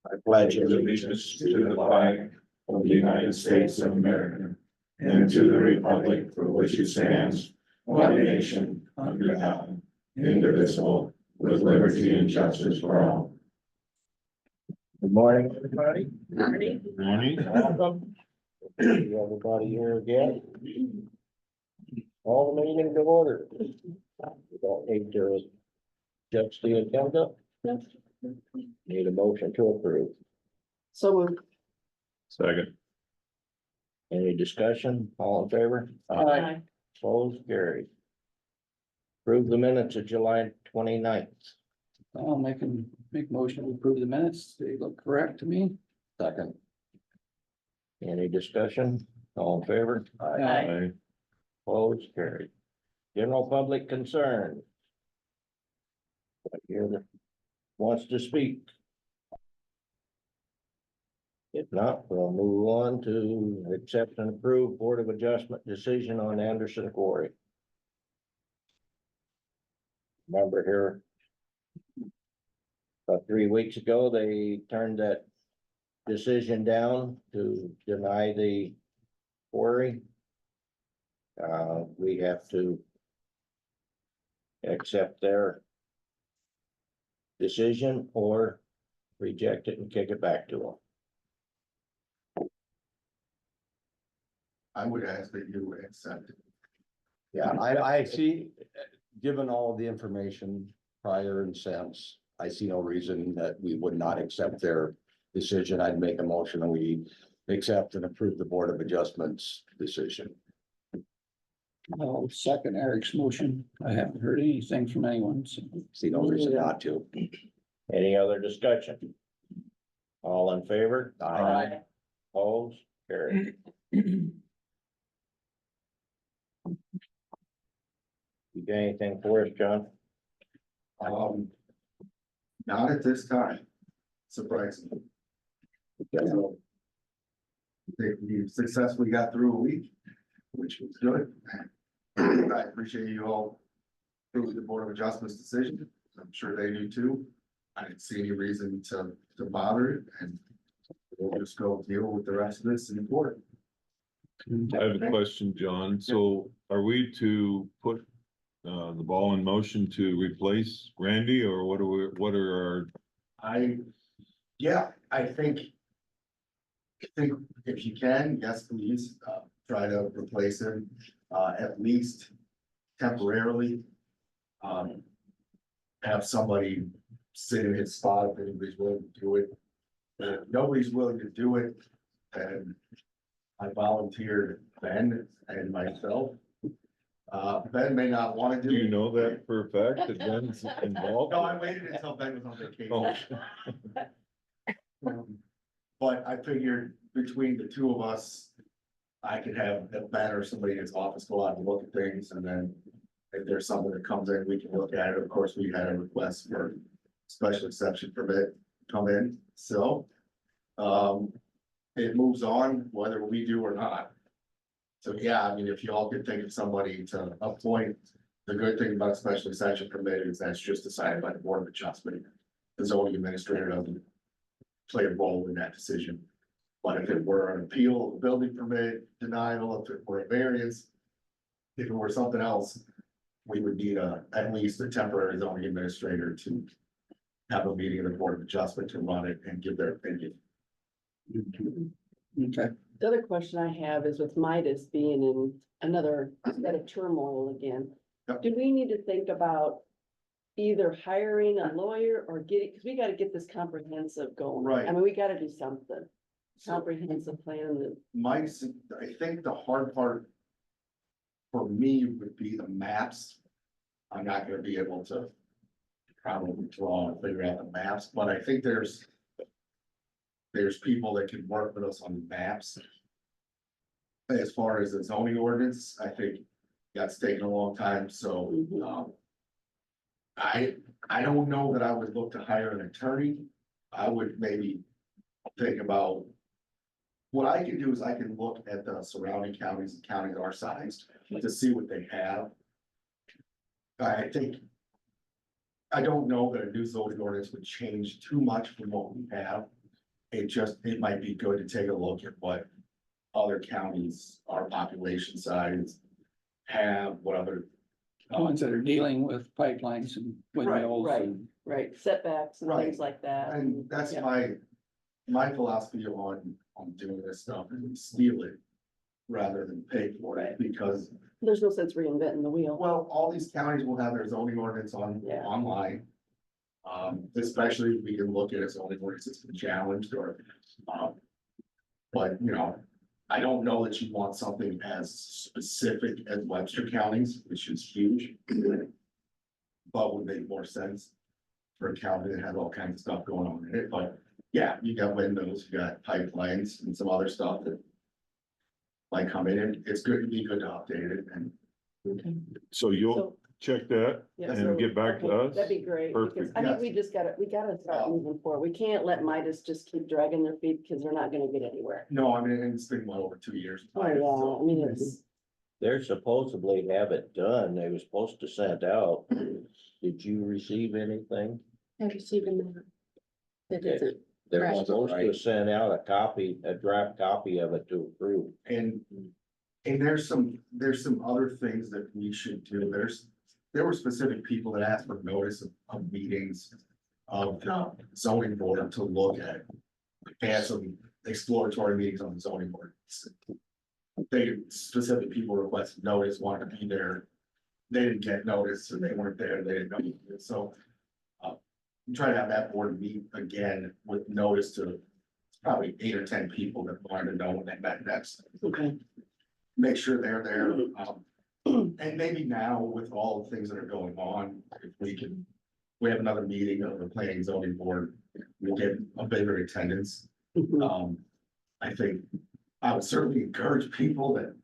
I pledge allegiance to the flag of the United States of America and to the republic for which it stands, one nation, under God, indivisible, with liberty and justice for all. Good morning, everybody. Morning. Welcome. Everybody here again. All the meetings to order. We don't need to adjust the agenda. Need a motion to approve. So moved. Second. Any discussion? All in favor? Aye. Opposed, carried. Approve the minutes of July 29th. I'll make motion to approve the minutes. They look correct to me. Second. Any discussion? All in favor? Aye. Opposed, carried. General public concern. Here that wants to speak. If not, we'll move on to accept and approve Board of Adjustment decision on Anderson Quarry. Remember here, about 3 weeks ago, they turned that decision down to deny the quarry. We have to accept their decision or reject it and kick it back to them. I would ask that you accept it. Yeah, I see, given all of the information prior and since, I see no reason that we would not accept their decision. I'd make a motion and we accept and approve the Board of Adjustments decision. I'll second Eric's motion. I haven't heard anything from anyone, so. See no reason not to. Any other discussion? All in favor? Aye. Opposed? Carried. You got anything for us, John? Not at this time, surprisingly. So, we successfully got through a week, which was good. I appreciate you all approving the Board of Adjustments decision. I'm sure they do too. I didn't see any reason to bother it, and we'll just go deal with the rest of this in court. I have a question, John. So are we to put the ball in motion to replace Randy, or what are I think if you can, yes, please, try to replace him, at least temporarily. Have somebody sit in his spot if anybody's willing to do it. If nobody's willing to do it, then I volunteered Ben and myself. Ben may not want to do do you it. know that for a fact that Ben's involved? No, I waited until Ben was on vacation. Oh, But I figured between the two of us, I could have Ben or somebody in his office go out and look at things, and then if there's something that comes in, we can look at it. Of course, we had a request for special exception permit come in, so it moves on whether we do or not. So, yeah, I mean, if you all could think of somebody to appoint, the good thing about a special exception permit is that's just decided by the Board of Adjustment. The zoning administrator doesn't play a role in that decision. But if it were an appeal, a building permit denial, if it were a variance, if it were something else, we would need at least a temporary zoning administrator to have a meeting of the Board of Adjustment to run it and give their opinion. Okay, The other question I have is with Midas being in another set of turmoil again. Yep. Do we need to think about either hiring a lawyer or getting, because we gotta get this comprehensive going. Right. I mean, we gotta do something, comprehensive plan that. I think the hard part for me would be the maps. I'm not gonna be able to probably draw and figure out the maps, but I think there's people that can work with us on the maps. As far as the zoning ordinance, I think that's taken a long time, so, I don't know that I would look to hire an attorney. I would maybe think about. What I can do is I can look at the surrounding counties and counties our size to see what they have. I don't know that a new zoning ordinance would change too much from what we have. it might be good to take a look at what other counties, our population size have, what other. Ones that are dealing with pipelines and windmills. Right. and- Right, setbacks and things like that. And that's Yeah. my philosophy on doing this stuff, is steal it rather than pay for it, Right. because, There's no sense reinventing the wheel. well, all these counties will have their zoning ordinance Yeah. online. Especially if we can look at a zoning ordinance that's been challenged or, but, you know, I don't know that you want something as specific as Webster counties, which is huge. But would make more sense for a county that has all kinds of stuff going on in it, but yeah, you got windows, you got pipelines and some other stuff that. Might come in, and it's good to update it, and Okay. So you'll So, check that yeah, and so- get back to okay, us? That'd be great, because Perfect. I think Yes. we gotta start moving forward. We can't let Midas just keep dragging their feet because they're not gonna get anywhere. no, I mean, and it's been well over 2 years. Oh, yeah, so I mean, it's, They're supposedly have it done. They were supposed to send out. Did you receive anything? I received a that isn't, They're Right. supposed to send out a copy, a draft copy of it to approve. And there's some other things that we should do, there were specific people that asked for notice of meetings. Of the zoning board to look at, and some exploratory meetings on the zoning board. They, specific people requested notice, wanted to be there. They didn't get notice, and they weren't there, they didn't know, so. Try to have that board meet again with notice to probably 8 or 10 people that wanted to know when they met next. okay, Make sure they're there, and maybe now with all the things that are going on, if we have another meeting of the planning zoning board, we'll get a bigger attendance. Mhm. I think I would certainly encourage people that.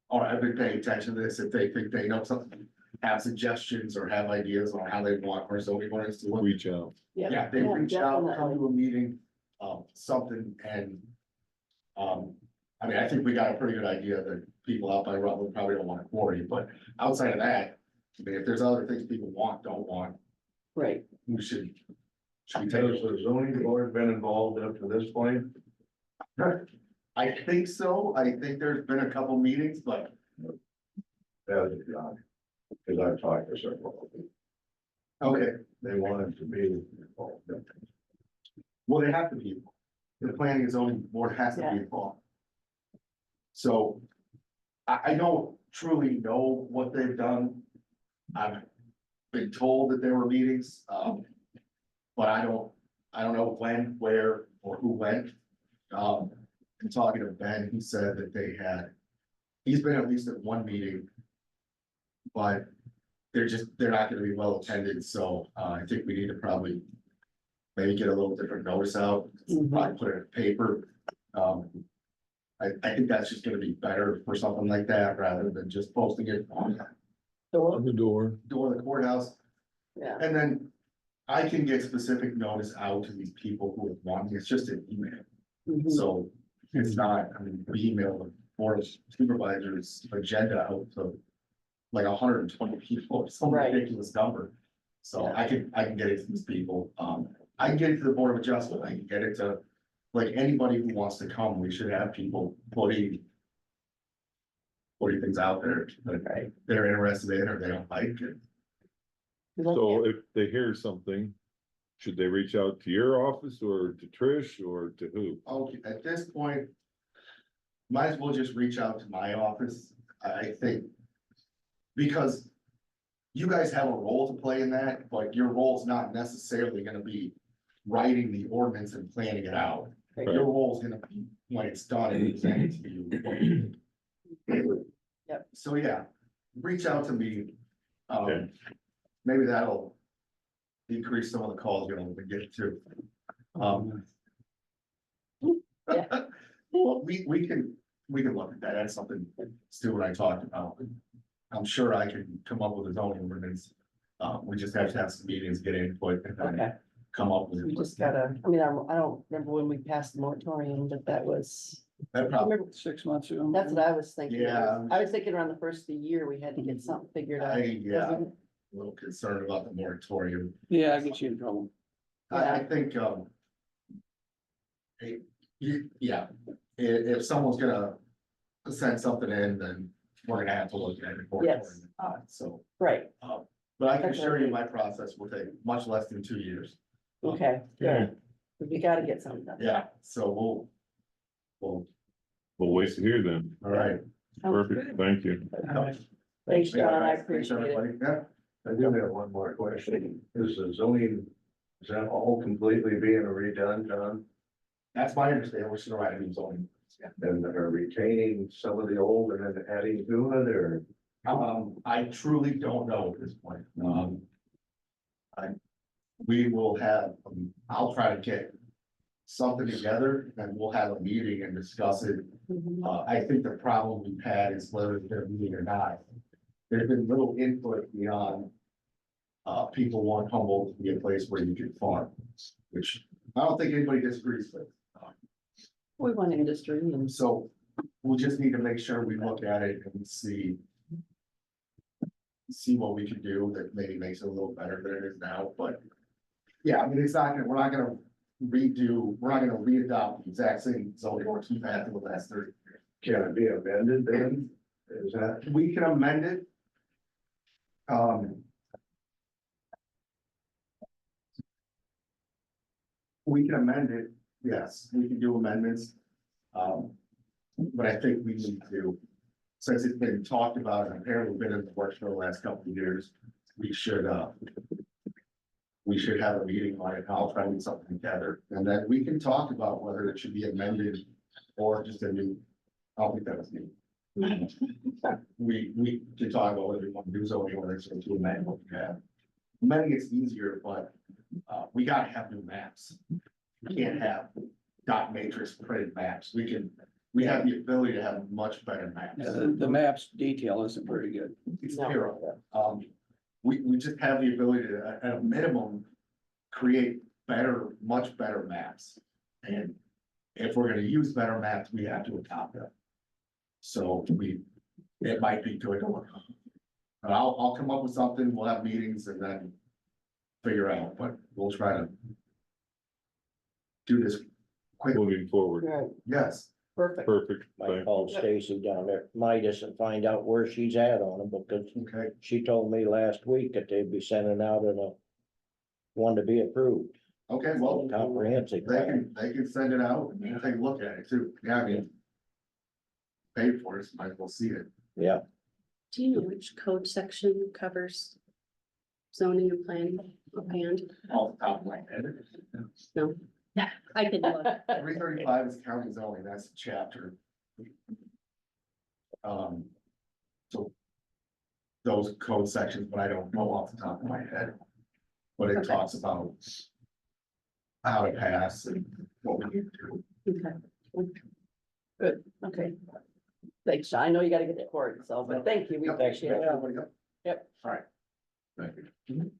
Or have been paying attention to this, if they think they know something, have suggestions or have ideas on how they want our zoning ordinance to look. Reach out. Yeah, they reach out, come definitely. to a meeting, something and. I mean, I think we got a pretty good idea that people out by Rutland probably don't want a quarry, but outside of that. I mean, if there's other things people don't want, Right, we should. Should we Has take the zoning board been involved up to this point? it? I think so, I think there's been a couple meetings, but As of now, because I've talked to several of them, okay, they wanted to be involved. well, they have to be. The planning and zoning board has to be involved. So. I don't truly know what they've done. I've been told that there were meetings, but I don't know when, where, or who went. In talking to Ben, he said that he's been at least at one meeting. But they're not gonna be well attended, so, I think we need to probably. Maybe get a little different notice out, probably put it in paper. I think that's just gonna be better for something like that, rather than just posting it on the door, the door. door of the courthouse. yeah, And then I can get specific notice out to these people who have wanted, it's just an email, mhm, so it's not, I mean, we email the board of supervisors agenda out to. Like 120 people, or some Right. ridiculous number, so Yeah. I can get it to these people, I can get it to the board of adjustment, I can get it to. Like anybody who wants to come, we should have people putting things out there that right. they're interested in or they don't like it. 'Cause I So can't- if they hear something, should they reach out to your office or to Trish or to who? Okay, at this point. Might as well just reach out to my office, I think. Because. You guys have a role to play in that, but your role's not necessarily gonna be writing the ordinance and planning it out. Right. Your role's gonna be when it's done and presented to you. Yep. So, yeah, reach out to me. Okay. Maybe that'll. Decrease some of the calls you're gonna get to. Yeah. Well, we can look at that, that's something Stu and I talked about. I'm sure I can come up with a zoning ordinance. We just have to have some meetings, get input and then Okay, come up with. we just gotta, I mean, I don't remember when we passed the moratorium, but that was, That probably, remember, 6 months ago. that's what I was thinking. Yeah. I was thinking around the first of the year, we had to get something figured out. yeah, a little concerned about the moratorium. Yeah, I get you in trouble. I think, Yeah, if someone's gonna send something in, then we're gonna have to look at it. before it's Yes. So, Right, but I can assure you my process will take much less than 2 years. okay, good. We gotta get something done. Yeah, so we'll, We'll wait to hear them. all right. Sounds Perfect, good. thank you. Thanks, John, I Thanks, appreciate it. everybody. Yeah, I do have one more question. Is the zoning, is that all completely being redone, John? that's my understanding. We're still writing zoning. And are retaining some of the old and then adding to it, or? I truly don't know at this point. We will have, I'll try to get something together and we'll have a meeting and discuss it. Mhm. I think the problem we've had is whether they're meeting or not. There's been little input beyond. People want Humboldt to be a place where you can farm, which I don't think anybody disagrees with. We want industry and So we just need to make sure we look at it and see. See what we can do that maybe makes it a little better than it is now, but. Yeah, I mean, it's not, we're not gonna re-adopt the exact same zoning ordinance we've had for the last 30 years. Can it be amended then? Is that? We can amend it. We can amend it, yes, we can do amendments. But I think we need to, since it's been talked about and apparently been in the works for the last couple of years, we should have a meeting on it. I'll try to get something together, and then we can talk about whether it should be amended or just a new. I don't think that was new. We can talk about whether we want to do zoning ordinance or to amend what we have. Amending it's easier, but we gotta have new maps. We can't have dot matrix printed maps. We have the ability to have much better maps. Yeah, the map's detail isn't very good. It's No. terrible. We just have the ability to, at a minimum, create better, much better maps. And if we're gonna use better maps, we have to adopt them. So it might be good. But I'll come up with something, we'll have meetings and then figure out, but we'll try to do this quick. Moving forward, right, Yes, perfect. perfect, Might thank call Stacy down there, Midas, and find out where she's at on them, because okay, she told me last week that they'd be sending out one to be approved, okay, well, comprehensive plan. they can send it out and we'll take a look at it too. Yeah, I mean. Paid for it, so might as well see it. Yeah, Do you know which code section covers zoning and planning offhand? Off the top of my head. No. Yeah, I can look. 335 is county zoning, that's a chapter. So. Those code sections, but I don't know off the top of my head. But it Okay. talks about. How to pass and what we need to do. Okay. Good, okay. Thanks, John. I know you gotta get to court, so, but thank you, we Yep, appreciate it. everybody got- Yep. All right. Thank you.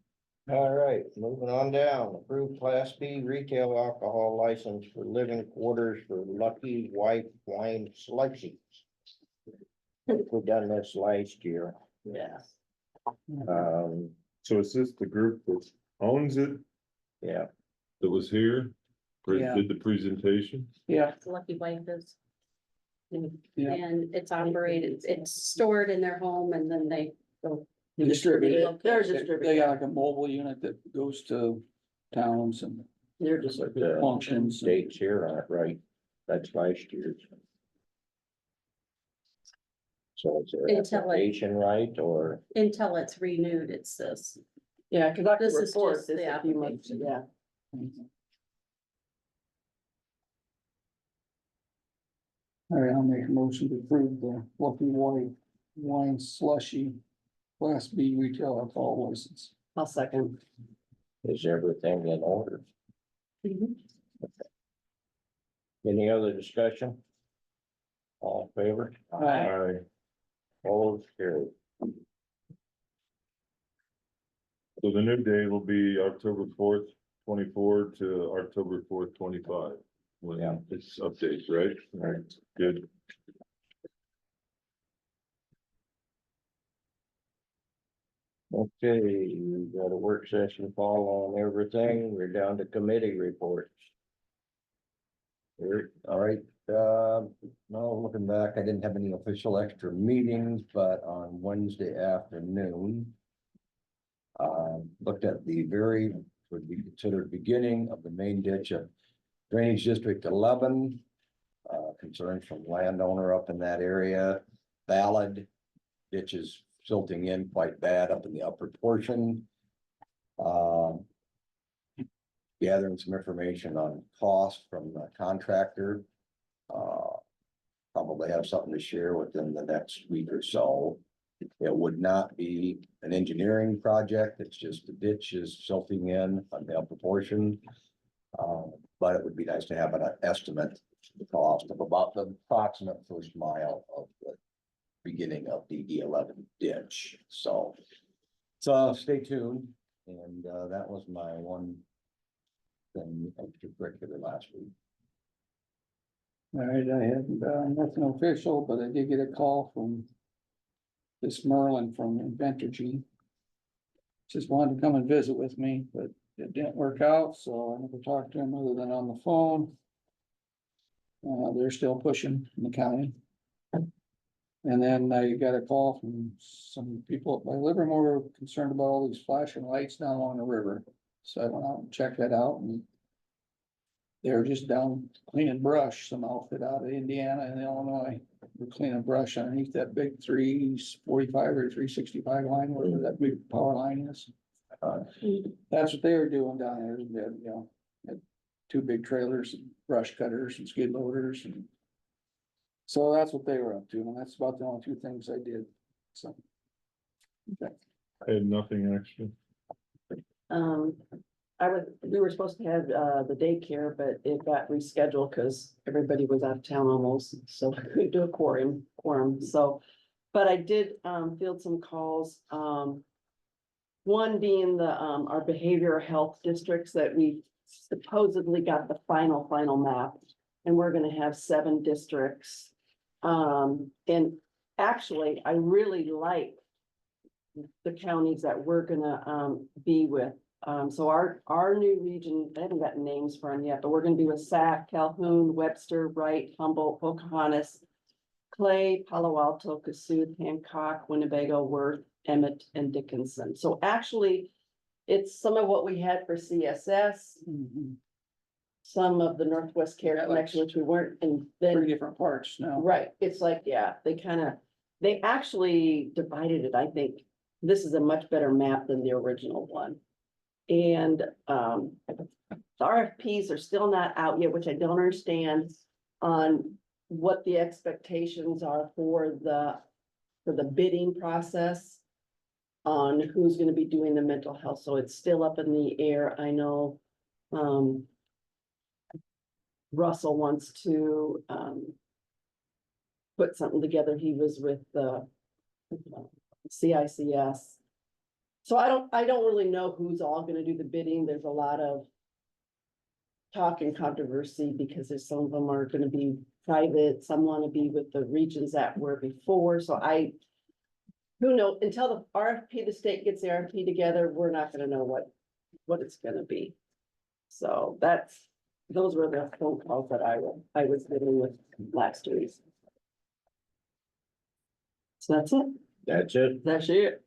all right, moving on down, approved Class B retail alcohol license for living quarters for Lucky White Wine Slushies. We've done this last year, Yeah. so is this the group that owns it, yeah, that was here? Or Yeah. did the presentation? Yeah, It's Lucky White is. Yeah. And it's operated, it's stored in their home and then they go. distributed. They're They got distributed. like a mobile unit that goes to towns and They're just. the functions. dates here aren't right, that's last year's. So is their Until it- application right, or? Until it's renewed, it's this. Yeah, cause I could This is report just this the a few months, application. yeah. All right, I'll make a motion to approve the Lucky White Wine Slushy Class B retail alcohol license. I'll second. Is everything in order? Any other discussion? All in favor? Aye. All carried. So the new day will be October 4th, 24 to October 4th, 25. When Yeah. it's updates, right? Right. Good. Okay, we got a work session fall on everything. We're down to committee reports. All right, no, looking back, I didn't have any official extra meetings, but on Wednesday afternoon. Looked at the very, would be considered beginning of the main ditch of Drainage District 11. Concerns from landowner up in that area, valid. Ditches silting in quite bad up in the upper portion. Gathering some information on cost from the contractor. Probably have something to share within the next week or so. It would not be an engineering project, it's just the ditch is silting in on the upper portion. But it would be nice to have an estimate, the cost of about the approximate first mile of the beginning of the E11 ditch, so. So stay tuned, and that was my one thing extracurricular last week. All right, I had nothing official, but I did get a call from this Merlin from Inventorgy. Just wanted to come and visit with me, but it didn't work out, so I never talked to him other than on the phone. They're still pushing in the county. And then I got a call from some people by Livermore concerned about all these flashing lights down along the river. So I went out and checked that out, and they were just down cleaning brush, some outfit out of Indiana and Illinois. We're cleaning brush underneath that big 345 or 365 line, wherever that big power line is. That's what they were doing down there, they had, you know, had two big trailers, and brush cutters and skid loaders, and so that's what they were up to, and that's about the only two things I did, so. Okay. I had nothing extra. We were supposed to have, the daycare, but it got rescheduled because everybody was out of town almost, so I couldn't do a quorum, so. But I did, field some calls, one being the, our behavioral health districts that we supposedly got the final map. And we're gonna have 7 districts. And actually, I really like the counties that we're gonna, be with. So our new region, I haven't gotten names for them yet, but we're gonna be with Sac, Calhoun, Webster, Wright, Humboldt, Pocahontas, Clay, Palo Alto, Cassuth, Hancock, Winnebago, Worth, Emmett, and Dickinson. So actually, it's some of what we had for CSS, some of the Northwest Care Connection, which we weren't, and then. 3 different parts now. Right, it's like, yeah, they actually divided it, I think. This is a much better map than the original one. And, the RFPs are still not out yet, which I don't understand on what the expectations are for the bidding process on who's gonna be doing the mental health, so it's still up in the air, I know. Russell wants to, put something together, he was with the CICS. So I don't really know who's all gonna do the bidding, there's a lot of talk and controversy, because there's some of them are gonna be private, some wanna be with the regions that were before, so who knows, until the RFP, the state gets the RFP together, we're not gonna know what it's gonna be. So those were the phone calls that I was dealing with last week. So that's it. That's it. That's it.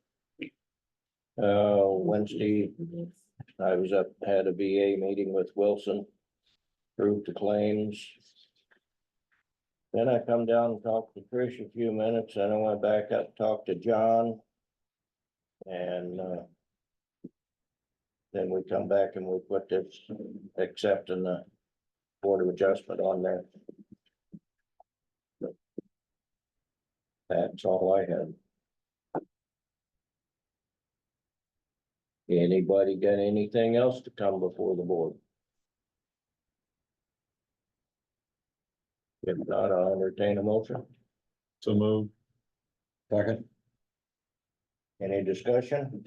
Wednesday, I was up, had a VA meeting with Wilson. Approved the claims. Then I come down and talked to Trish a few minutes, then I went back up, and talked to John. And, then we come back and we put this, accepting the Board of Adjustment on there. That's all I had. Anybody got anything else to come before the board? If not, I'll entertain a motion. So moved. Second. Any discussion?